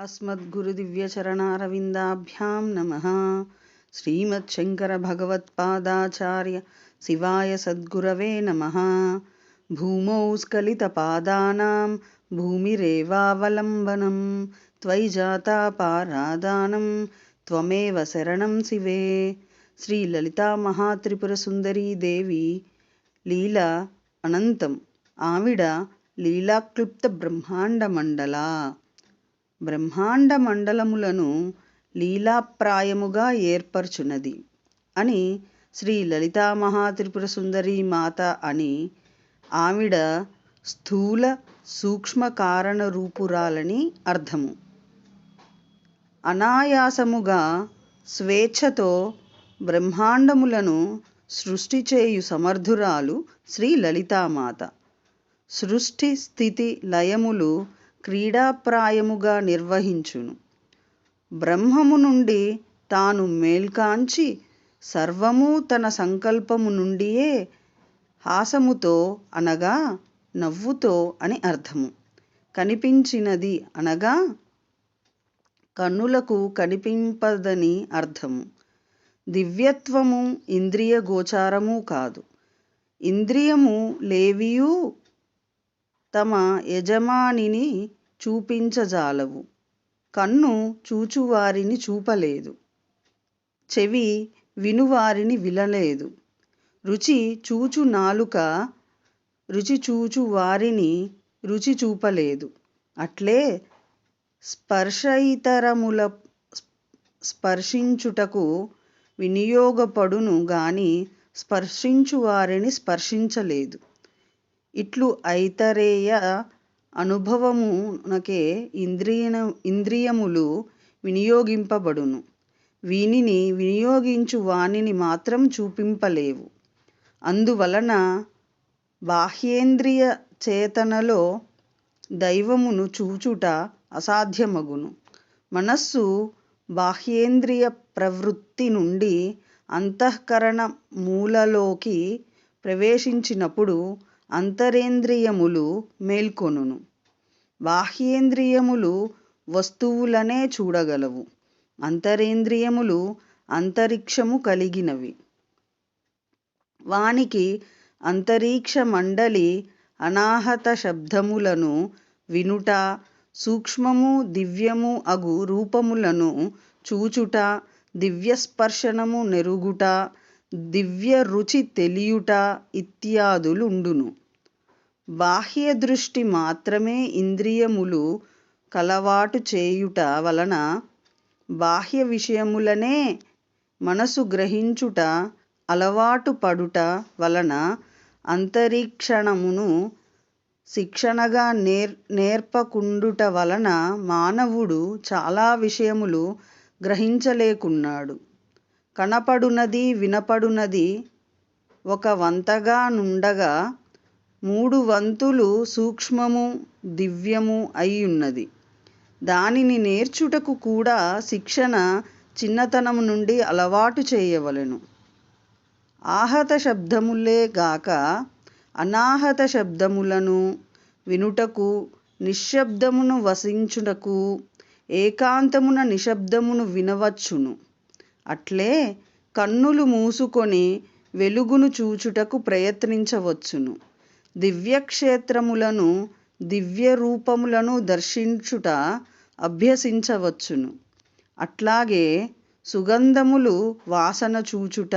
अस्मद्गुरुदिव्यचरणारविन्दाभ्यां नमः। श्रीमच्छङ्करभगवत्पादाचार्य शिवाय सद्गुरवे नमः। भूमौ स्खलितपादानां भूमिरेवावलम्बनं त्वयि जातापारादानं त्वमेव शरणं शिवे। శ్రీ లలితా మహాత్రిపురసుందరీ దేవి లీల అనంతం. ఆవిడ లీలాక్లుప్త బ్రహ్మాండ మండల. బ్రహ్మాండ మండలములను లీలాప్రాయముగా ఏర్పరచునది అని శ్రీ లలితా మహాత్రిపురసుందరీ మాత అని ఆవిడ స్థూల సూక్ష్మ కారణ రూపురాలని అర్థము. అనాయాసముగా స్వేచ్ఛతో బ్రహ్మాండములను సృష్టి చేయు సమర్థురాలు శ్రీ లలితామాత. సృష్టి స్థితి లయములు క్రీడాప్రాయముగా నిర్వహించును. బ్రహ్మము నుండి తాను మేల్కాంచి సర్వము తన సంకల్పము నుండియే హాసముతో అనగా నవ్వుతో అని అర్థము. కనిపించినది అనగా కన్నులకు కనిపింపదని అర్థము. దివ్యత్వము ఇంద్రియ గోచారము కాదు. ఇంద్రియము లేవియూ తమ యజమానిని చూపించజాలవు. కన్ను చూచువారిని చూపలేదు, చెవి వినువారిని వినలేదు, రుచి చూచు నాలుక రుచి చూచు వారిని రుచి చూపలేదు. అట్లే స్పర్శయితరముల స్పర్శించుటకు వినియోగపడును గాని స్పర్శించు వారిని స్పర్శించలేదు. ఇట్లు ఐతరేయ అనుభవమునకే ఇంద్రియములు వినియోగింపబడును. వీనిని వినియోగించు వానిని మాత్రం చూపింపలేవు. అందువలన బాహ్యేంద్రియ చేతనలో దైవమును చూచుట అసాధ్యమగును. మనస్సు బాహ్యేంద్రియ ప్రవృత్తి నుండి అంతఃకరణ మూలలోకి ప్రవేశించినప్పుడు అంతరేంద్రియములు మేల్కొనును. బాహ్యేంద్రియములు వస్తువులనే చూడగలవు. అంతరేంద్రియములు అంతరిక్షము కలిగినవి. వానికి అంతరిక్ష మండలి అనాహత శబ్దములను వినుట, సూక్ష్మము దివ్యము అగు రూపములను చూచుట, దివ్యస్పర్శనము నెరుగుట, దివ్య రుచి తెలియుట ఇత్యాదులుండును. బాహ్య దృష్టి మాత్రమే ఇంద్రియములు కలవాటు చేయుట వలన బాహ్య విషయములనే మనసు గ్రహించుట అలవాటు పడుట వలన అంతరీక్షణమును శిక్షణగా నేర్పకుండుట వలన మానవుడు చాలా విషయములు గ్రహించలేకున్నాడు. కనపడునది వినపడునది ఒక వంతగా నుండగా 3 వంతులు సూక్ష్మము దివ్యము అయ్యున్నది. దానిని నేర్చుటకు కూడా శిక్షణ చిన్నతనము నుండి అలవాటు చేయవలెను. ఆహత శబ్దములే గాక అనాహత శబ్దములను వినుటకు, నిశ్శబ్దమును వసించుటకు, ఏకాంతమున నిశ్శబ్దమును వినవచ్చును. అట్లే కన్నులు మూసుకొని వెలుగును చూచుటకు ప్రయత్నించవచ్చును. దివ్యక్షేత్రములను దివ్య రూపములను దర్శించుట అభ్యసించవచ్చును. అట్లాగే సుగంధములు వాసన చూచుట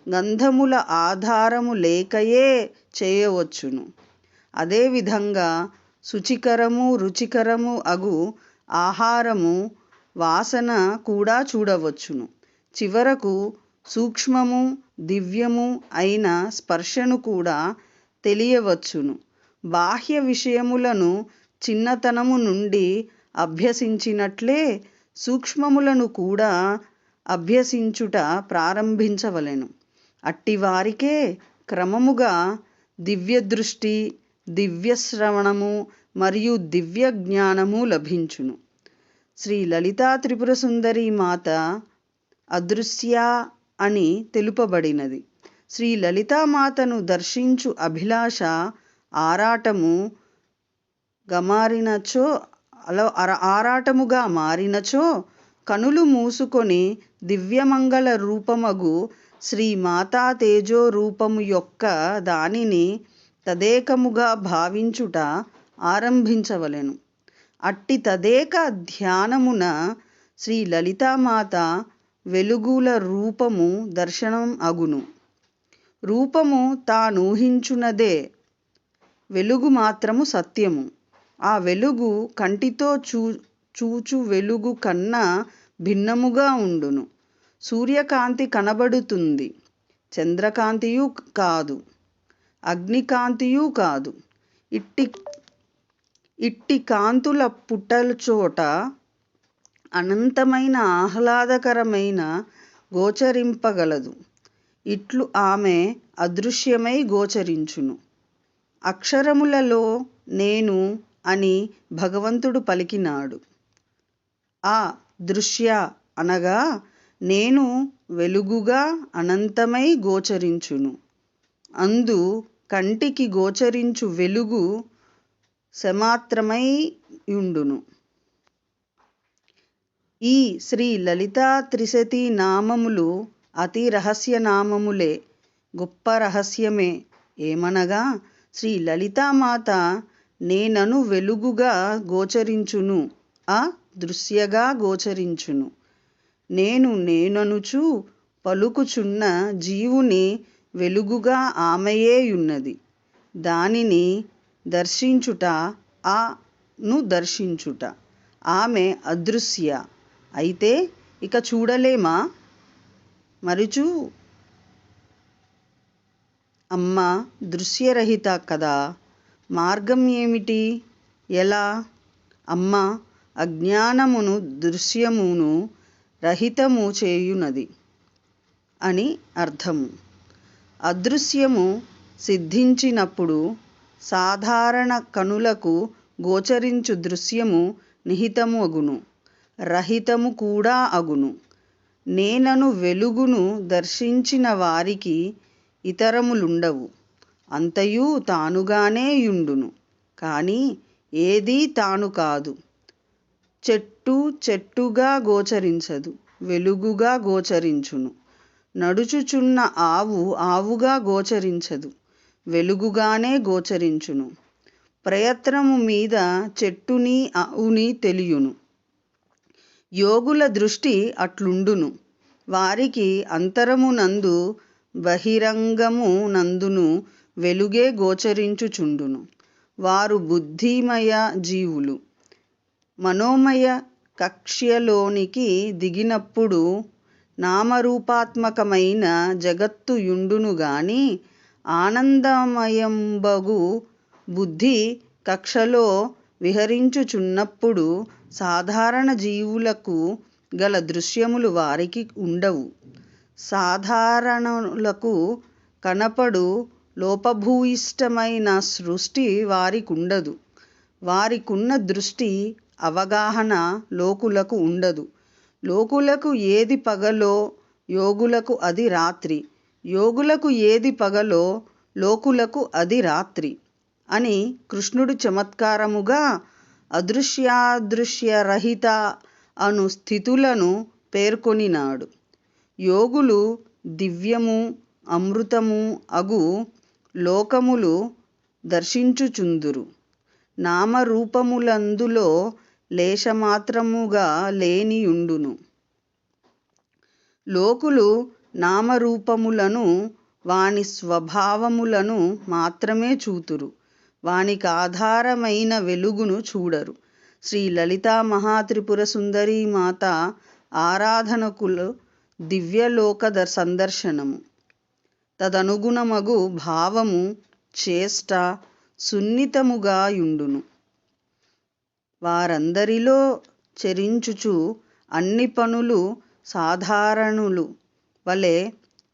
గంధముల ఆధారము లేకయే చేయవచ్చును. అదేవిధంగా శుచికరము రుచికరము అగు ఆహారము వాసన కూడా చూడవచ్చును. చివరకు సూక్ష్మము దివ్యము అయిన స్పర్శను కూడా తెలియవచ్చును. బాహ్య విషయములను చిన్నతనము నుండి అభ్యసించినట్లే సూక్ష్మములను కూడా అభ్యసించుట ప్రారంభించవలెను. అట్టివారికే క్రమముగా దివ్య దృష్టి, దివ్య శ్రవణము మరియు దివ్య జ్ఞానము లభించును. శ్రీ లలితా త్రిపురసుందరీ మాత అదృశ్య అని తెలుపబడినది. శ్రీ లలితామాతను దర్శించు అభిలాష ఆరాటము గమారినచో ఆరాటముగా మారినచో కనులు మూసుకొని దివ్యమంగళ రూపమగు శ్రీమాతా తేజో రూపము యొక్క దానిని తదేకముగా భావించుట ఆరంభించవలెను. అట్టి తదేక ధ్యానమున శ్రీ లలితామాత వెలుగుల రూపము దర్శనం అగును. రూపము తానూహించునదే, వెలుగు మాత్రము సత్యము. ఆ వెలుగు కంటితో చూచు వెలుగు కన్నా భిన్నముగా ఉండును. సూర్యకాంతి కనబడుతుంది, చంద్రకాంతియు కాదు, అగ్నికాంతియు కాదు. ఇట్టి కాంతుల పుట్టచోట అనంతమైన ఆహ్లాదకరమైన గోచరింపగలదు. ఇట్లు ఆమె అదృశ్యమై గోచరించును. అక్షరములలో నేను అని భగవంతుడు పలికినాడు. ఆ దృశ్య అనగా నేను వెలుగుగా అనంతమై గోచరించును. అందు కంటికి గోచరించు వెలుగు సమాత్రమై యుండును. ఈ శ్రీ లలితా త్రిశతి నామములు అతి రహస్య నామములే, గొప్ప రహస్యమే. ఏమనగా శ్రీ లలితామాత నేనను వెలుగుగా గోచరించును, ఆ దృశ్యగా గోచరించును. నేననుచు పలుకుచున్న జీవుని వెలుగుగా ఆమెయేయున్నది. దానిని దర్శించుట, ఆను దర్శించుట. ఆమె అదృశ్య అయితే ఇక చూడలేమా? మరుచు అమ్మ దృశ్యరహిత కదా. మార్గం ఏమిటి? ఎలా? అమ్మ అజ్ఞానమును దృశ్యమును రహితము చేయునది అని అర్థము. అదృశ్యము సిద్ధించినప్పుడు సాధారణ కనులకు గోచరించు దృశ్యము నిహితము అగును, రహితము కూడా అగును. నేనను వెలుగును దర్శించిన వారికి ఇతరములుండవు, అంతయు తానుగానే యుండును. కానీ ఏదీ తాను కాదు. చెట్టు చెట్టుగా గోచరించదు, వెలుగుగా గోచరించును. నడుచుచున్న ఆవు ఆవుగా గోచరించదు, వెలుగుగానే గోచరించును. ప్రయత్నము మీద చెట్టుని ఆవుని తెలియును. యోగుల దృష్టి అట్లుండును. వారికి అంతరమునందు బహిరంగమునందును వెలుగే గోచరించుచుండును. వారు బుద్ధిమయ జీవులు. మనోమయ కక్ష్యలోనికి దిగినప్పుడు నామరూపాత్మకమైన జగత్తు యుండును గాని ఆనందమయంబగు బుద్ధి కక్షలో విహరించుచున్నప్పుడు సాధారణ జీవులకు గల దృశ్యములు వారికి ఉండవు. సాధారణులకు కనపడు లోపభూయిష్టమైన సృష్టి వారికుండదు. వారికున్న దృష్టి అవగాహన లోకులకు ఉండదు. లోకులకు ఏది పగలో యోగులకు అది రాత్రి, యోగులకు ఏది పగలో లోకులకు అది రాత్రి అని కృష్ణుడు చమత్కారముగా అదృశ్యాదృశ్య రహిత అను స్థితులను పేర్కొనినాడు. యోగులు దివ్యము అమృతము అగు లోకములు దర్శించుచుందురు. నామరూపములందులో లేశమాత్రముగా లేనియుండును. లోకులు నామరూపములను వాని స్వభావములను మాత్రమే చూతురు. వానికి ఆధారమైన వెలుగును చూడరు. శ్రీ లలితా మహాత్రిపుర సుందరీ మాత ఆరాధనకులు దివ్యలోక సందర్శనము, తదనుగుణమగు భావము, చేష్ట సున్నితముగా యుండును. వారందరిలో చరించుచు అన్ని పనులు సాధారణులు వలె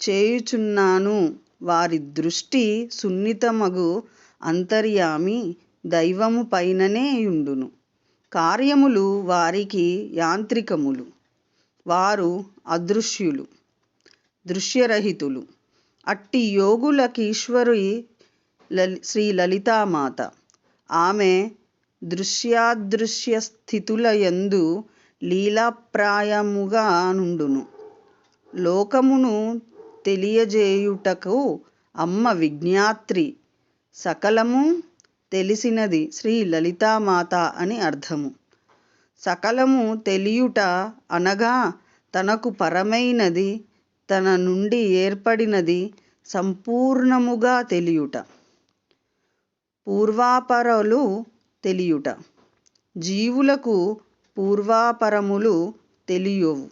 చేయుచున్నాను. వారి దృష్టి సున్నితమగు అంతర్యామి దైవము పైననే యుండును. కార్యములు వారికి యాంత్రికములు. వారు అదృశ్యులు, దృశ్యరహితులు. అట్టి యోగులకీశ్వరి శ్రీ లలితామాత. ఆమె దృశ్యాదృశ్య స్థితుల యందు లీలాప్రాయముగా నుండును. లోకమును తెలియజేయుటకు అమ్మ విజ్ఞాత్రి, సకలము తెలిసినది శ్రీ లలితామాత అని అర్థము. సకలము తెలియుట అనగా తనకు పరమైనది, తన నుండి ఏర్పడినది సంపూర్ణముగా తెలియుట. పూర్వాపరలు తెలియుట. జీవులకు పూర్వాపరములు తెలియవు.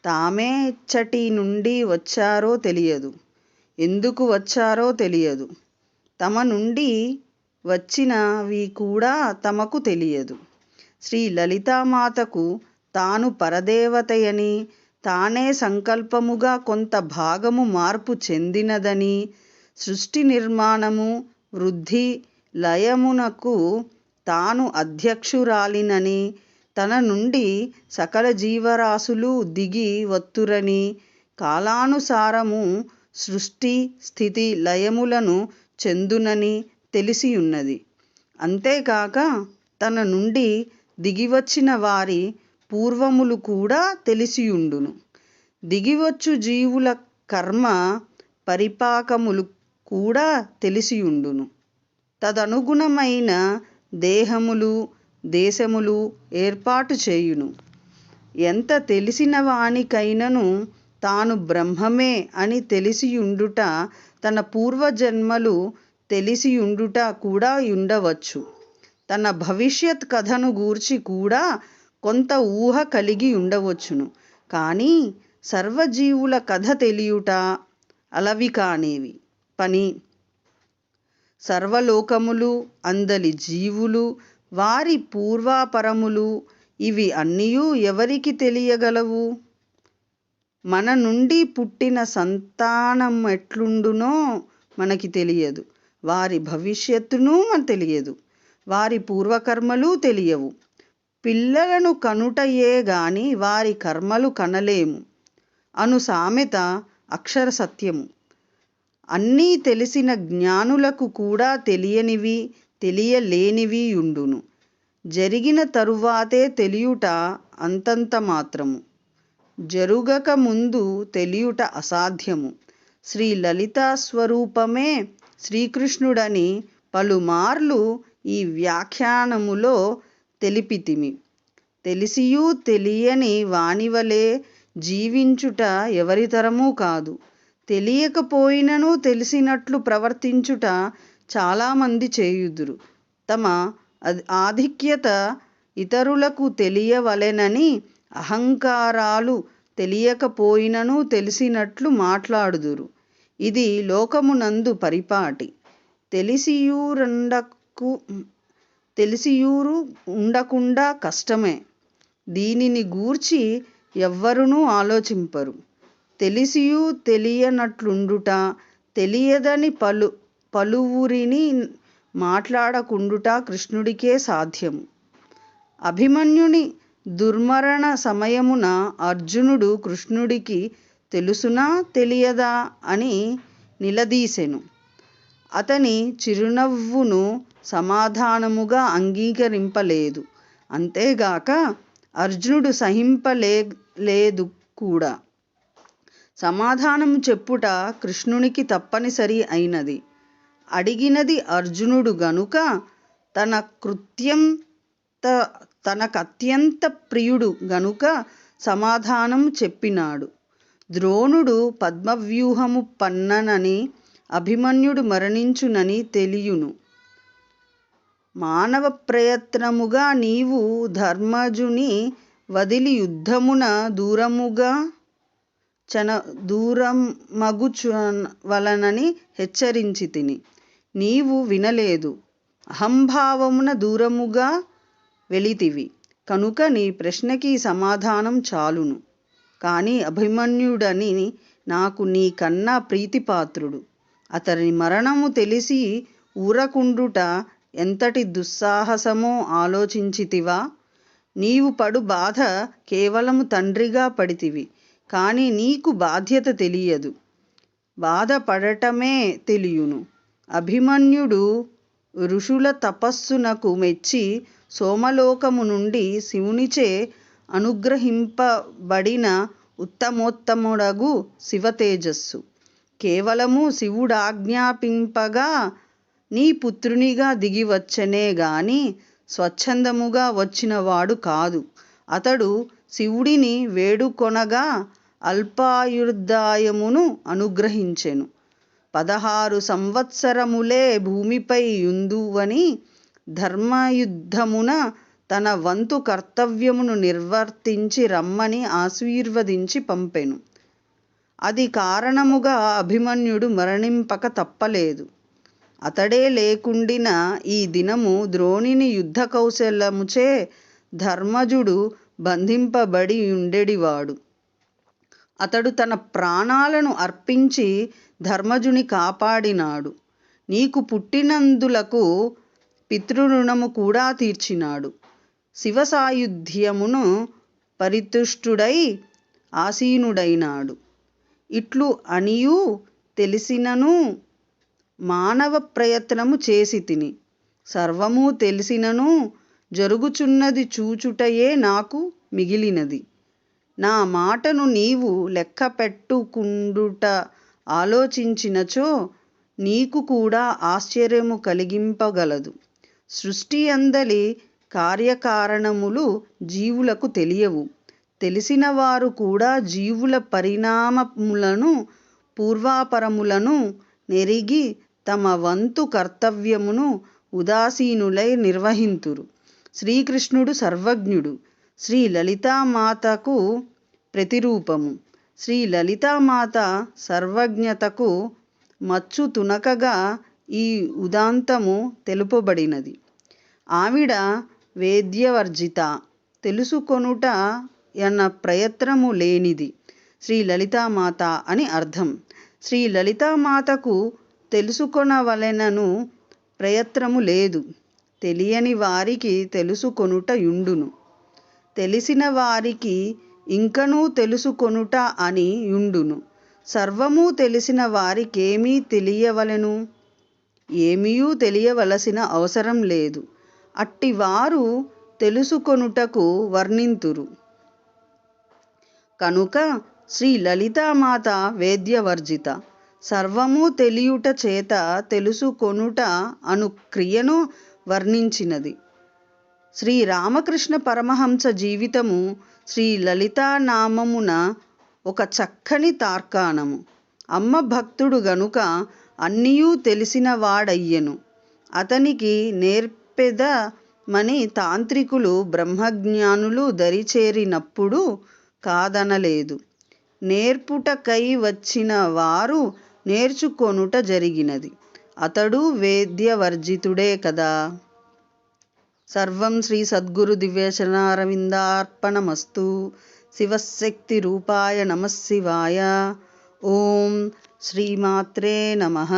తామే ఎచ్చటి నుండి వచ్చారో తెలియదు, ఎందుకు వచ్చారో తెలియదు. తమ నుండి వచ్చినవి కూడా తమకు తెలియదు. శ్రీ లలితామాతకు తాను పరదేవతయని, తానే సంకల్పముగా కొంత భాగము మార్పు చెందినదని, సృష్టి నిర్మాణము, వృద్ధి, లయమునకు తాను అధ్యక్షురాలినని, తన నుండి సకల జీవరాశులు దిగి వత్తురని, కాలానుసారము సృష్టి స్థితి లయములను చెందునని తెలిసియున్నది. అంతేకాక తన నుండి దిగివచ్చిన వారి పూర్వములు కూడా తెలిసియుండును. దిగివచ్చు జీవుల కర్మ పరిపాకములు కూడా తెలిసియుండును. తదనుగుణమైన దేహములు, దేశములు ఏర్పాటు చేయును. ఎంత తెలిసిన వానికైనను తాను బ్రహ్మమే అని తెలిసియుండుట, తన పూర్వజన్మలు తెలిసియుండుట కూడా ఉండవచ్చు. తన భవిష్యత్ కథను గూర్చి కూడా కొంత ఊహ కలిగి ఉండవచ్చును. కానీ సర్వజీవుల కథ తెలియుట అలవి కానివి పని. సర్వలోకములు, అందలి జీవులు, వారి పూర్వాపరములు ఇవి అన్నీయూ ఎవరికి తెలియగలవు? మన నుండి పుట్టిన సంతానమెట్లుండునో మనకి తెలియదు. వారి భవిష్యత్తును మనకు తెలియదు. వారి పూర్వకర్మలు తెలియవు. పిల్లలను కనుటయే గాని వారి కర్మలు కనలేము అను సామెత అక్షర సత్యము. అన్నీ తెలిసిన జ్ఞానులకు కూడా తెలియనివి, తెలియలేనివి యుండును. జరిగిన తరువాతే తెలియుట అంతంత మాత్రము. జరుగక ముందు తెలియుట అసాధ్యము. శ్రీ లలితా స్వరూపమే శ్రీకృష్ణుడని పలుమార్లు ఈ వ్యాఖ్యానములో తెలిపితిమి. తెలిసియూ తెలియని వానివలే జీవించుట ఎవరితరమూ కాదు. తెలియకపోయినను తెలిసినట్లు ప్రవర్తించుట చాలామంది చేయుదురు. తమ ఆధిక్యత ఇతరులకు తెలియవలెనని అహంకారాలు తెలియకపోయినను తెలిసినట్లు మాట్లాడుదురు. ఇది లోకమునందు పరిపాటి. తెలిసియూరు ఉండకుండా కష్టమే. దీనిని గూర్చి ఎవ్వరునూ ఆలోచింపరు. తెలిసియూ తెలియనట్లుండుట, తెలియదని పలువురిని మాట్లాడకుండుట కృష్ణుడికే సాధ్యము. అభిమన్యుని దుర్మరణ సమయమున అర్జునుడు కృష్ణుడికి తెలుసునా తెలియదా అని నిలదీసెను. అతని చిరునవ్వును సమాధానముగా అంగీకరింపలేదు. అంతేగాక అర్జునుడు సహింపలేదు కూడా. సమాధానము చెప్పుట కృష్ణునికి తప్పనిసరి అయినది. అడిగినది అర్జునుడు గనుక తనకత్యంత ప్రియుడు గనుక సమాధానం చెప్పినాడు. ద్రోణుడు పద్మవ్యూహము పన్ననని, అభిమన్యుడు మరణించునని తెలియును. మానవ ప్రయత్నముగా నీవు ధర్మజుని వదిలి యుద్ధమున దూరమగువలనని హెచ్చరించితిని. నీవు వినలేదు. అహంభావమున దూరముగా వెళితివి కనుక నీ ప్రశ్నకి సమాధానం చాలును. కానీ అభిమన్యుడని నాకు నీ కన్నా ప్రీతిపాత్రుడు. అతని మరణము తెలిసి ఊరకుండుట ఎంతటి దుస్సాహసమో ఆలోచించితివా? నీవు పడు బాధ కేవలము తండ్రిగా పడితివి. కానీ నీకు బాధ్యత తెలియదు. బాధపడటమే తెలియును. అభిమన్యుడు ఋషుల తపస్సునకు మెచ్చి సోమలోకము నుండి శివునిచే అనుగ్రహింపబడిన ఉత్తమోత్తముడగు శివతేజస్సు. కేవలము శివుడాజ్ఞాపింపగా నీ పుత్రునిగా దిగివచ్చనే గాని స్వచ్ఛందముగా వచ్చినవాడు కాదు. అతడు శివుడిని వేడుకొనగా అల్పాయుర్దాయమును అనుగ్రహించెను. 16 సంవత్సరములే భూమిపై యుందువని ధర్మయుద్ధమున తన వంతు కర్తవ్యమును నిర్వర్తించి రమ్మని ఆశీర్వదించి పంపెను. అది కారణముగా అభిమన్యుడు మరణింపక తప్పలేదు. అతడే లేకుండిన ఈ దినము ద్రోణుని యుద్ధ కౌశలముచే ధర్మజుడు బంధింపబడి ఉండెడివాడు. అతడు తన ప్రాణాలను అర్పించి ధర్మజుని కాపాడినాడు. నీకు పుట్టినందులకు పితృరుణము కూడా తీర్చినాడు. శివసాయుధ్యమును పరితుష్టుడై ఆసీనుడైనాడు. ఇట్లు అనియు తెలిసినను మానవ ప్రయత్నము చేసి తిని. సర్వము తెలిసినను జరుగుచున్నది చూచుటయే నాకు మిగిలినది. నా మాటను నీవు లెక్క పెట్టుకుండుట ఆలోచించినచో నీకు కూడా ఆశ్చర్యము కలిగింపగలదు. సృష్టి అందలి కార్యకారణములు జీవులకు తెలియవు. తెలిసిన వారు కూడా జీవుల పరిణామములను పూర్వాపరములను నెరిగి తమ వంతు కర్తవ్యమును ఉదాసీనులై నిర్వహింతురు. శ్రీకృష్ణుడు సర్వజ్ఞుడు. శ్రీ లలితామాతకు ప్రతిరూపము. శ్రీ లలితామాత సర్వజ్ఞతకు మచ్చు తునకగా ఈ ఉదాంతము తెలుపబడినది. ఆవిడ వేద్యవర్జిత, తెలుసుకొనుట అన్న ప్రయత్నము లేనిది శ్రీ లలితామాత అని అర్థం. శ్రీ లలితామాతకు తెలుసుకొనవలెనను ప్రయత్నము లేదు. తెలియని వారికి తెలుసుకొనుట యుండును. తెలిసిన వారికి ఇంకనూ తెలుసుకొనుట అని యుండును. సర్వము తెలిసిన వారికేమీ తెలియవలెను? ఏమీయూ తెలియవలసిన అవసరం లేదు. అట్టివారు తెలుసుకొనుటకు వర్ణింతురు. కనుక శ్రీ లలితామాత వేద్యవర్జిత. సర్వము తెలియుట చేత తెలుసుకొనుట అను క్రియను వర్ణించినది. శ్రీ రామకృష్ణ పరమహంస జీవితము శ్రీ లలితానామమున ఒక చక్కని తార్కాణము. అమ్మ భక్తుడు గనుక అన్నియూ తెలిసిన వాడయ్యెను. అతనికి నేర్పెదమని తాంత్రికులు బ్రహ్మజ్ఞానులు దరిచేరినప్పుడు కాదనలేదు. నేర్పుటకై వచ్చిన వారు నేర్చుకొనుట జరిగినది. అతడు వేద్యవర్జితుడే కదా. సర్వం శ్రీ సద్గురు దివ్యచరణారవిందార్పణమస్తు. శివశక్తి రూపాయ నమః శివాయ. ఓం శ్రీమాత్రే నమః.